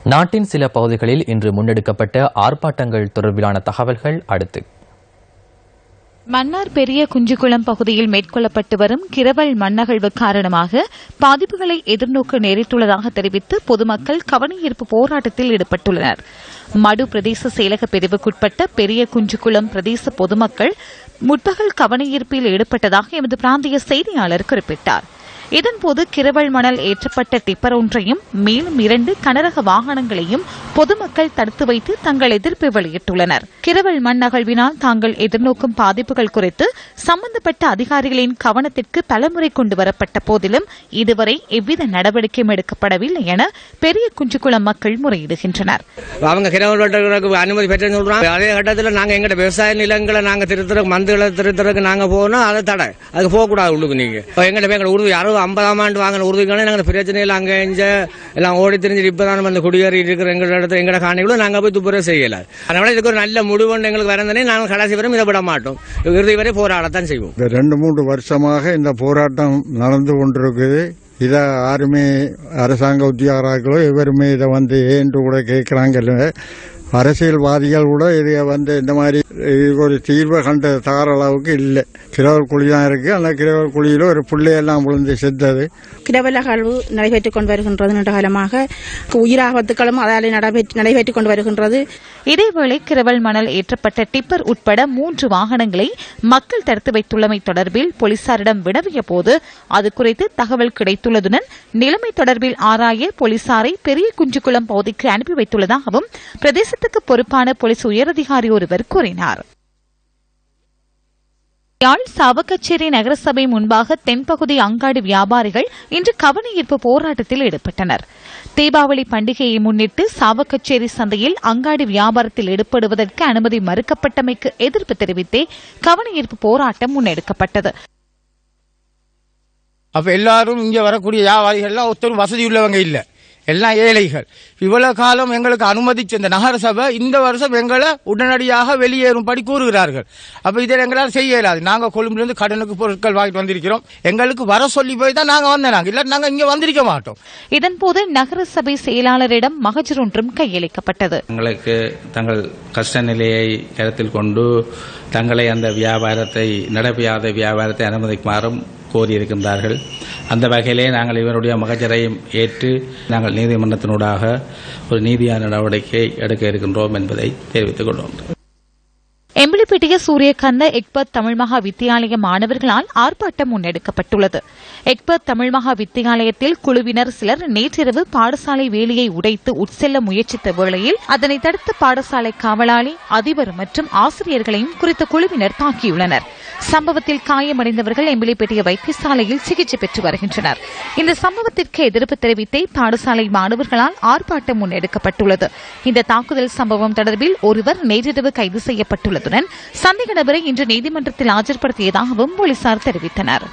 நாட்டின் சில பகுதிகளில் இன்று முன்னெடுக்கப்பட்ட ஆர்ப்பாட்டங்கள் தொடர்பிலான தகவல்கள் அடுத்து. மன்னார் பெரிய குஞ்சுகுளம் பகுதியில் மேற்கொள்ளப்பட்டு வரும் கிரவல் மண்ணகழ்வு காரணமாக பாதிப்புகளை எதிர்நோக்க நேரிட்டுள்ளதாக தெரிவித்து பொதுமக்கள் கவனஈர்ப்பு போராட்டத்தில் ஈடுபட்டுள்ளனர். மடு பிரதேச செயலக பிரிவுக்குட்பட்ட பெரிய குஞ்சுகுளம் பிரதேச பொதுமக்கள் முற்பகல் கவனஈர்ப்பில் ஈடுபட்டதாக எமது பிராந்திய செய்தியாளர் குறிப்பிட்டார். இதன்போது கிரவல் மணல் ஏற்றப்பட்ட டிப்பர் ஒன்றையும் மேலும் 2 கனரக வாகனங்களையும் பொதுமக்கள் தடுத்து வைத்து தங்கள் எதிர்ப்பை வெளியிட்டுள்ளனர். கிரவல் மண் அகழ்வினால் தாங்கள் எதிர்நோக்கும் பாதிப்புகள் குறித்து சம்பந்தப்பட்ட அதிகாரிகளின் கவனத்திற்கு பலமுறை கொண்டுவரப்பட்ட போதிலும் இதுவரை எவ்வித நடவடிக்கையும் எடுக்கப்படவில்லை என பெரிய குஞ்சுகுளம் மக்கள் முறையிடுகின்றனர். அவங்க கிரவல் அனுமதி பெற்று சொல்றாங்க. அதே கட்டத்தில் நாங்கள் எங்களோட விவசாய நிலங்களை நாங்கள் திருத்தறதுக்கு மந்துகளை திருத்தறதுக்கு நாங்கள் போனோம். அதை தடை அதுக்கு போகக்கூடாது. உள்ளுக்கு நீங்க எங்கள்கிட்ட உறுதி யாரும் 50ஆம் ஆண்டு வாங்கின உறுதிகளை நாங்கள் பிரச்சனையில் அங்கே எல்லாம் ஓடி தெரிஞ்சு இப்பதான் வந்து குடியேறி இருக்கிற எங்களோட காணிகளும் நாங்கள் போய் துப்புரவு செய்யலாம். அதனால இதுக்கு ஒரு நல்ல முடிவு எங்களுக்கு வரந்தனே நாங்கள் கடைசி வரை இதை விட மாட்டோம். இறுதி வரை போராடத்தான் செய்வோம். 2-3 வருஷமாக இந்த போராட்டம் நடந்து கொண்டிருக்குது. இதை யாருமே அரசாங்க உத்தியோகர்களோ இவருமே இதை வந்து ஏன்று கூட கேட்கிறாங்க. அரசியல்வாதிகள் கூட இதை வந்து இந்த மாதிரி ஒரு தீர்வை கண்ட தகர அளவுக்கு இல்லை. கிரவல் குழி தான் இருக்கு. அந்த கிரவல் குழியில ஒரு பிள்ளையெல்லாம் விழுந்து செத்தது. கிரவல் அகழ்வு நடைபெற்றுக் கொண்டு வருகின்றது. நீண்ட காலமாக உயிராபத்துக்களும் அதால் நடைபெற்றுக் கொண்டு வருகின்றது. இதேவேளை கிரவல் மணல் ஏற்றப்பட்ட டிப்பர் உட்பட 3 வாகனங்களை மக்கள் தடுத்து வைத்துள்ளமை தொடர்பில் போலீசாரிடம் வினவிய போது அது குறித்து தகவல் கிடைத்துள்ளதுடன் நிலைமை தொடர்பில் ஆராய போலீசாரை பெரிய குஞ்சுகுளம் பகுதிக்கு அனுப்பி வைத்துள்ளதாகவும் பிரதேசத்துக்கு பொறுப்பான போலீஸ் உயரதிகாரி ஒருவர் கூறினார். யாழ் சாவகச்சேரி நகரசபை முன்பாக தென்பகுதி அங்காடி வியாபாரிகள் இன்று கவனஈர்ப்பு போராட்டத்தில் ஈடுபட்டனர். தீபாவளி பண்டிகையை முன்னிட்டு சாவகச்சேரி சந்தையில் அங்காடி வியாபாரத்தில் ஈடுபடுவதற்கு அனுமதி மறுக்கப்பட்டமைக்கு எதிர்ப்பு தெரிவித்தே கவனஈர்ப்பு போராட்டம் முன்னெடுக்கப்பட்டது. அப்ப எல்லாரும் இங்க வரக்கூடிய வியாபாரிகள்லாம் ஒருத்தரும் வசதி உள்ளவங்க இல்ல, எல்லாம் ஏழைகள். இவ்வளவு காலம் எங்களுக்கு அனுமதிச்ச இந்த நகரசபை இந்த வருஷம் எங்களை உடனடியாக வெளியேறும்படி கூறுகிறார்கள். அப்ப இதை எங்களால் செய்ய இயலாது. நாங்க கொழும்பிலிருந்து கடனுக்கு பொருட்கள் வாங்கிட்டு வந்திருக்கிறோம். எங்களுக்கு வர சொல்லி போய் தான் நாங்க வந்தோம். இல்ல நாங்க இங்க வந்திருக்க மாட்டோம். இதன்போது நகரசபை செயலாளரிடம் மகஜர் ஒன்றும் கையளிக்கப்பட்டது. எங்களுக்கு தங்கள் கஷ்ட நிலையை கருத்தில் கொண்டு தங்களை அந்த வியாபாரத்தை நடப்பியாத வியாபாரத்தை அனுமதிக்குமாறும் கோரியிருக்கின்றார்கள். அந்த வகையிலே நாங்கள் இவருடைய மகஜரையும் ஏற்று நாங்கள் நீதிமன்றத்தினூடாக ஒரு நீதியான நடவடிக்கை எடுக்க இருக்கின்றோம் என்பதை தெரிவித்துக் கொள்வோம். எம்பிலிப்பிட்டிய சூரியகந்த எக்பர்ட் தமிழ் மகா வித்தியாலய மாணவர்களால் ஆர்ப்பாட்டம் முன்னெடுக்கப்பட்டுள்ளது. எக்பர்ட் தமிழ் மகா வித்தியாலயத்தில் குழுவினர் சிலர் நேற்றிரவு பாடசாலை வேலியை உடைத்து உட்செல்ல முயற்சித்த வேளையில் அதனை தடுத்த பாடசாலை காவலாளி, அதிபர் மற்றும் ஆசிரியர்களையும் குறித்த குழுவினர் தாக்கியுள்ளனர். சம்பவத்தில் காயமடைந்தவர்கள் எம்பிலிப்பேட்டிய வைத்தியசாலையில் சிகிச்சை பெற்று வருகின்றனர். இந்த சம்பவத்திற்கு எதிர்ப்பு தெரிவித்தே பாடசாலை மாணவர்களால் ஆர்ப்பாட்டம் முன்னெடுக்கப்பட்டுள்ளது. இந்த தாக்குதல் சம்பவம் தொடர்பில் ஒருவர் நேற்றிரவு கைது செய்யப்பட்டுள்ளதுடன் சந்தேக நபரை இன்று நீதிமன்றத்தில் ஆஜர்படுத்தியதாகவும் போலீசார் தெரிவித்தனர்.